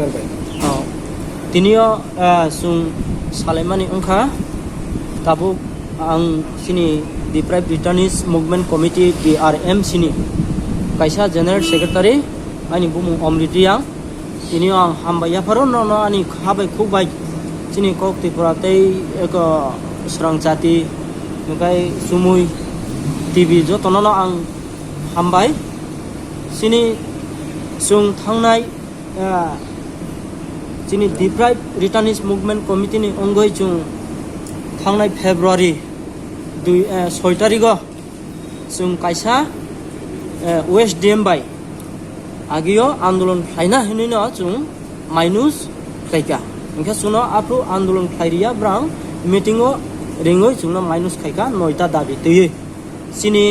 secretary bye तिनियो जों सालायमानि अंखा ताबु आं सिनि डिप्राइभ रिटार्निस मुभमेन्ट कमिटि DRMC नि कायसा जेनेरेल सेक्रेटारि आंनि बुमु अमृतिया तिनियो आं हामबाय याफारो न आंनि हाबाय खुबाय सिनि कक्तिपुरा तै एक स्रां जाति ओमफ्राय सुमुय टिभि जतननो आं हामबाय सिनि जों थांनाय जोंनि डिप्राइभ रिटार्निस मुभमेन्ट कमिटिनि अंगै जों थांनाय फेब्रुवारि 6 तारिखआव जों कायसा वेस्ट डिएम बाय आगियो आन्दोलन खायना होनैनो जों माइनुस खायका ओंखाय सुनो आफु आन्दोलन खायरिया ब्रां मिटिंगो रिङै जोंनो माइनुस खायका 9टा दाबि तैयो सिनि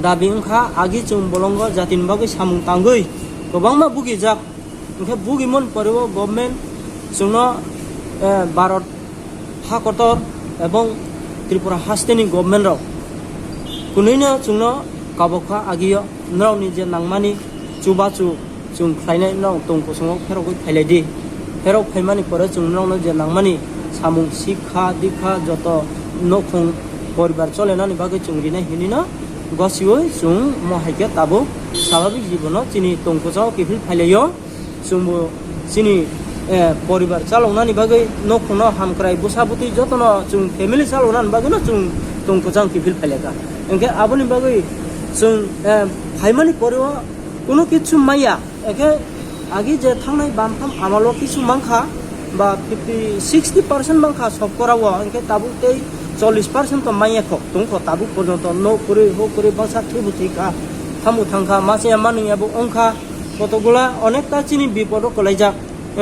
दाबि ओंखा आगि जों बलंग जातिनि बागै सामुं तांगै गोबांमा बुगि जाक ओंखाय बुगिमोन परेव गभर्नमेन्ट जोंनो भारत हाकटर एवं त्रिपुरा हास्टेनि गभर्नमेन्ट राव कुनैनो जोंनो गावबाखा आगियो नरावनि जे नांमानि चुबाचु जों खायनाय नाव तंखसङाव फेरावै फायलायदि फेराव फायमानि परे जों नरावनो जे नांमानि सामुं शिक्षा दीक्षा जत नखुं परिबार चलायनानै बागै जों रिनाय हिनिनो गासिबो जों महायके ताबो स्वाभाविक जीवनाव जोंनि तंखसङाव किफिल फायलायो जोंबो जोंनि परिबार चालावनानै बागै नखुंनो हामक्राय बुसाबुति जतन जों फेमिलि चालावनानै बागैनो जों तंखसङ किफिल फायलायगा ओंखाय आबोनि बागै जों फायमानि परेव কোনো কিছু মাইয়া একে আগে যে থাংনাই বামফাম আমালো কিছু মাংখা বা 50-60% মাংখা সব করাবো একে তাবু তেই 40% তো মাইয়া খক তংখ তাবু পর্যন্ত ন করে হো করে বাসা থিবু থিকা থামু থাংখা মাসে মানি আবু অংখা কতগুলা অনেকটা চিনি বিপদ কলাইজাক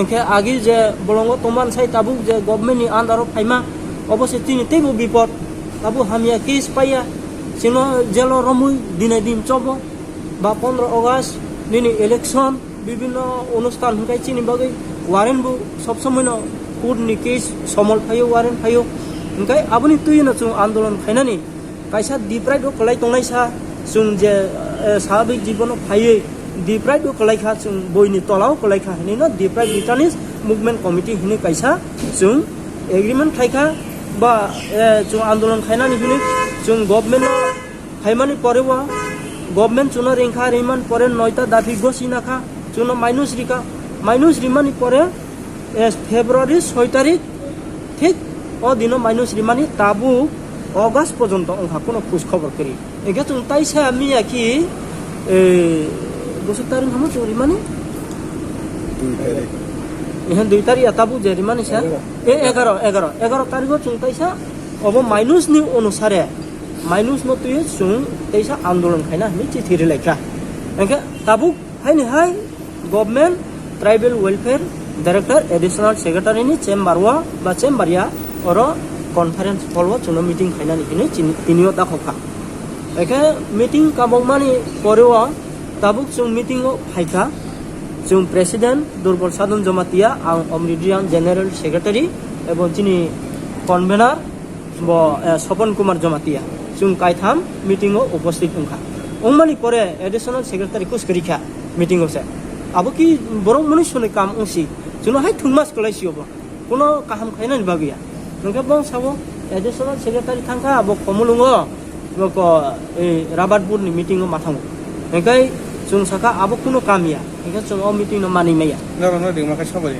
একে আগে যে বলঙ্গ তোমান সাই তাবু যে গভর্নমেন্টনি আন্ডারও ফাইমা অবশ্যই তিনি তেইবু বিপদ তাবু হামিয়া কেস পাইয়া সিনো জেল রমুই দিনে দিন চব বা 15 আগস্ট নিনি ইলেকশন বিভিন্ন অনুষ্ঠান হুকাই চিনি বাগৈ ওয়ারেন্টবু সব সময় কোর্টনি কেস সমল ফাयो ওয়ারেন্ট फायो ओंखाय आबुनि तुयनो जों आन्दोलन खायनानि कायसा डिप्राइभ कलाय तंनायसा जों जे स्वाभाविक जीवन फायै डिप्राइभ कलायखा जों बयनि तलाव कलायखा हिनिनो डिप्राइभ रिटार्निस मुभमेन्ट कमिटि हिनि कायसा जों एग्रीमेन्ट खायखा बा जों आन्दोलन खायनानि हिनि जों गभर्नमेन्ट फायमानि परेवा गभर्नमेंट चुनो रेंखा रेमान परे 9टा दाबि गसिनाखा चुनो माइनुस रिमानि परे फेब्रुवारि 6 तारिख ठीक ओ दिनो माइनुस रिमानि ताबु अगस्त पर्यंत ओंखा कोनो खुश खबर करी एके जों ताइसा मिया कि बसु तारिख हम जों रिमानि 2 तारिख ताबु जे रिमानि सा 11 तारिख जों ताइसा अब माइनुसनि अनुसारे माइनुस न तुय जों तैसा आन्दोलन खायना हमें चिठी रिलायखा ओंखे ताबु हायनि हाय government tribal welfare director additional secretary नि चेम्बारवा बा चेम्बारिया और कॉन्फ्रेंस हॉलवा जों मीटिंग खायनानि हिनि तिनियो दाखखा ओंखे मीटिंग काबंमानि परेवा ताबु जों मीटिंग फायखा जों प्रेसिडेंट दुर्बल साधन जमातिया आं अमृतियां जनरल सेक्रेटारि एवं जिनि कन्वेनर ब सपन कुमार जमातिया जों कायथाम मीटिंगो उपस्थित ओंखा ओंमानि परे एडिशनल सेक्रेटारि कुसकरिखा मीटिंगो से आबो कि बरं मनुष्यनि काम ओंसि जोंनो हाय थुंमास कलायसियोबो कोनो काहाम खायनानि बागैया नोंखा बं साबो एडिशनल सेक्रेटारि थांखा आबो खमुलुङो बको ए राबातपुरनि मीटिंगो माथाङो ओंखाय जों साखा आबो कोनो कामिया ओंखाय जों अ मीटिंनो मानिमाया नरनो दिमाखै साबाय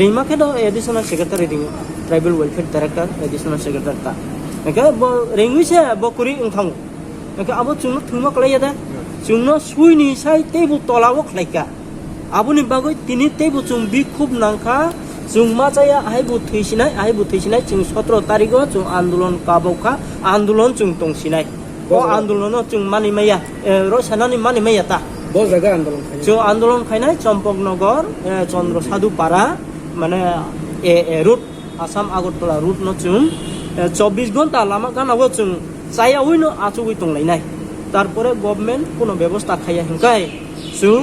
रिमाखे द एडिशनल सेक्रेटारि दिङो tribal welfare director additional secretary ता ओंखाय रेंगुइसे बकुरि ओंथाङो ओंखाय आबो जोंनो थुंमा कलाया दा जोंनो सुइनि साय तेबु तलाव खलायका आबुनि बागै तिनि तेबु जों बिखुब नांखा जों मा जाया आहायबु थैसिनाय जों 17 तारिखआव जों आन्दोलन काबौखा आन्दोलन जों तंसिनाय अ आन्दोलन जों मानिमाया रसानानि मानिमाया ता बो जागा आन्दोलन खायनाय जों आन्दोलन खायनाय चम्पकनगर चन्द्र साधु पारा माने ए रुट आसाम आगरतला रुट न जों 24 घंटा लामा गानावो जों जायावैनो आचुगै तंलायनाय तारपरे गभर्नमेंट कोनो व्यवस्था खाया हिंकाय जों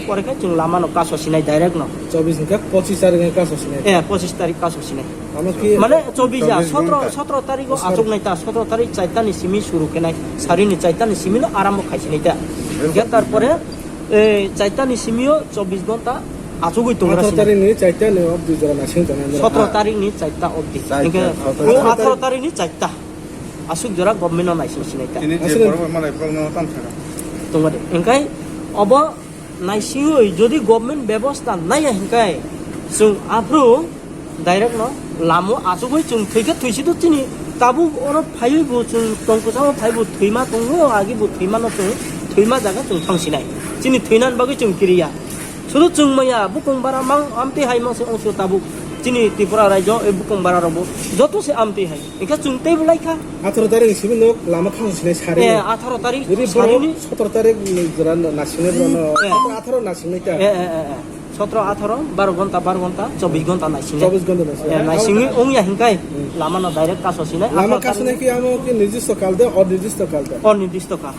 परेखा जों लामा न काससिनाय डाइरेक्ट न 24 घंटा 25 तारिख काससिनाय 25 तारिख काससिनाय माने 24 या 17 तारिख आचुगनायता 17 तारिख 4टानि सिमि शुरू केनाय सारिनि 4टानि सिमिनो आरम्भ खायसिनायता ओंखाय तारपरे 4टानि सिमियो 24 घंटा achugui tongra 18 tarik ni chaita ni ob dujora nasing jana 17 tarik ni chaita obdi engke 18 tarik ni chaita asuk jora government naising sinaita ini je borobar malai progno tamsaka tongade engkai obo naisingoi jodi government ব্যবস্থা নাই engkai sung apru direct no lamo achugui chung thika thuisi to chini tabu oro phai bu chung tongkusamo phai bu thuima tongo agi bu thuima no chung thuima jaga chung thangsinai chini thuinan bagi chung kiriya sudu chung maya bukung bara mang amti hai mang se ongsu tabu chini tripura raijo e bukung bara robo joto se amti hai engka chung tei bulai kha 18 tarik simin nok lama khang sinai sari 18 tarik jadi sarini 17 tarik ni jora nasingnya rono 18 nasingnya ta 17 18 12 ঘন্টা 24 ঘন্টা নাইসিং 24 ঘন্টা nasing নাইসিং ongya hingkai lama no direct kaso sinai lama kasune ki amo ki nirdisto kalde অনির্দিষ্ট kalde অনির্দিষ্ট কা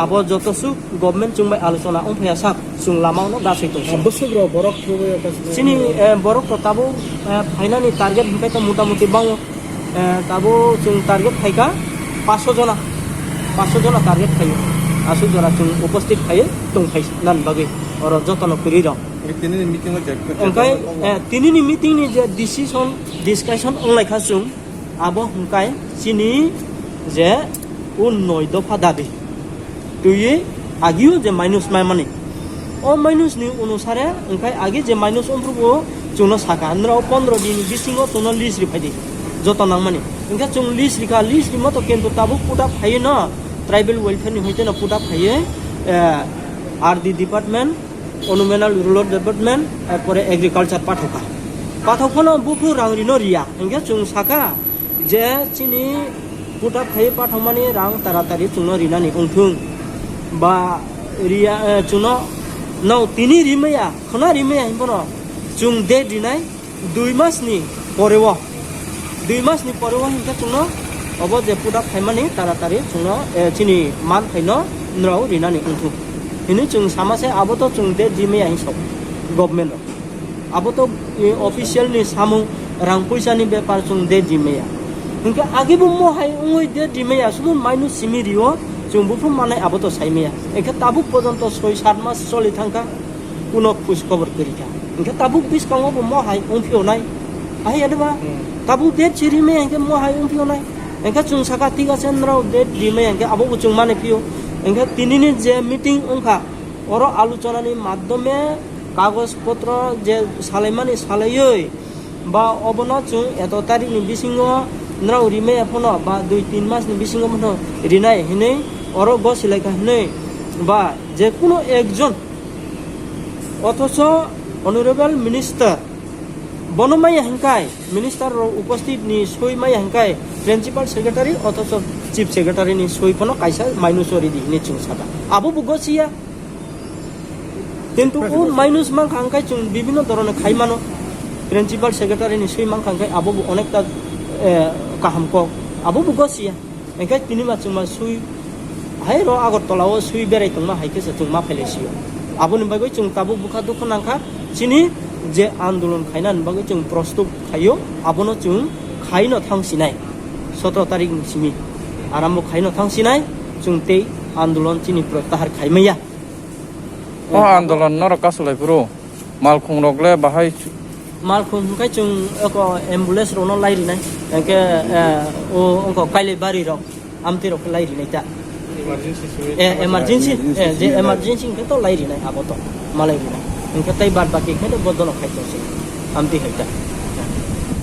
abo joto su government chung bai alochona ongphaya sak chung lama no gasai tong অবশ্যই বরক হবে kasune sini borok to tabo finally target hingkai to motamuti bang tabo chung target phaika 500 jona target phayo asu jona chung উপস্থিত phaye tong phai nan bagi oro jotono kuri ro ini meeting lo jak engkai tinini meeting ni je decision discussion onlai khasung abo hingkai sini je un 9 দফা দাবি tuyi agiu je minus mani o minus ni unusare engkai agi je minus onprubo chungno saka andro 15 din bisingo tono list ri phadi joto nangmani engka chung list ri moto kento tabu puta phaye no tribal welfare ni hoite no puta phaye RD department অনুমেনাল rural development এরপরে agriculture পাঠকনো বুকু রাংরিনো রিয়া এঙ্গে চুং সাকা যে চিনি পুটা খাই পাঠমানি রাং তাড়াতাড়ি চুনো রিনানি উংথুং বা রিয়া চুনো নাও তিনি রিমেয়া খনা রিমেয়া হিমবনো চুং দে দিনাই 2 মাসনি পরেও 2 মাসনি পরেও হিংকা চুনো অব যে পুটা খাইমানি তাড়াতাড়ি চুনো চিনি মান খাইনো নরাও রিনানি উংথুং ini chung samase abo to chung de jime ai sok government abo to official ni samu rang poisa ni bepar chung de jime ya engka age bu mo hai ongoi de jime ya sudun minus simirio chung bu phum manai abo to saime ya engka tabuk pojonto 6-7 mas choli thangka kuno khus খবর kori ka engka tabuk bis kango bu mo hai ongphio nai ai adba tabuk de chirime engka mo hai ongphio nai engka chung saka tiga chendrau de jime engka abo bu chung mane phio engka tinini je meeting ongka oro আলোচনানি মাধ্যমে কাগজপত্র যে সালাইমানি সালাইoi বা অবনা চুং এত তারিখ ni bisingo nrau rime aphono ba 2-3 মাস ni bisingo mono rinai hinei oro go silai ka hinei বা যে কোনো একজন অথচ অনারেবল মিনিস্টার বনমাই হাঙ্কাই মিনিস্টার উপস্থিত নি সইমাই হাঙ্কাই প্রিন্সিপাল সেক্রেটারি অথচ চিফ সেক্রেটারি নি সইপনো কাইসা মাইনুসরি দি নি চুং সাদা আবু বুগসিয়া কিন্তু ও মাইনুস মান হাঙ্কাই চুং বিভিন্ন ধরনের খাইমানো প্রিন্সিপাল সেক্রেটারি নি সই মান হাঙ্কাই আবু অনেকটা কাহামক আবু বুগসিয়া এঙ্কাই তিনি মা চুং মা সই হাই র আগরতলাও সই বেরাই তংমা হাইকে চুং মা ফেলেছিও আবুনি বাগৈ চুং তাবু বুখা দুখ নাঙ্কা চিনি যে আন্দোলন খাইনান বাগৈ চুং প্রস্তুত খাইও আবনো চুং খাইনো থাংসিনাই 17 তারিখ সিমি আরম্ভ খাইনো থাংসিনাই চুং তেই আন্দোলন চিনি প্রত্যাহার খাইমাইয়া ও আন্দোলন নর কাসলাই পুরো মালখুং রগলে বাহাই মালখুং কাই চুং এক অ্যাম্বুলেন্স রনো লাইরি নাই একে ও অঙ্ক কাইলে বাড়ি রক আমতি রক লাইরি নাই তা emergency je emergency ke to lairi nai abo to malai nai engka tai bad baki ke to bodono khai to amti haita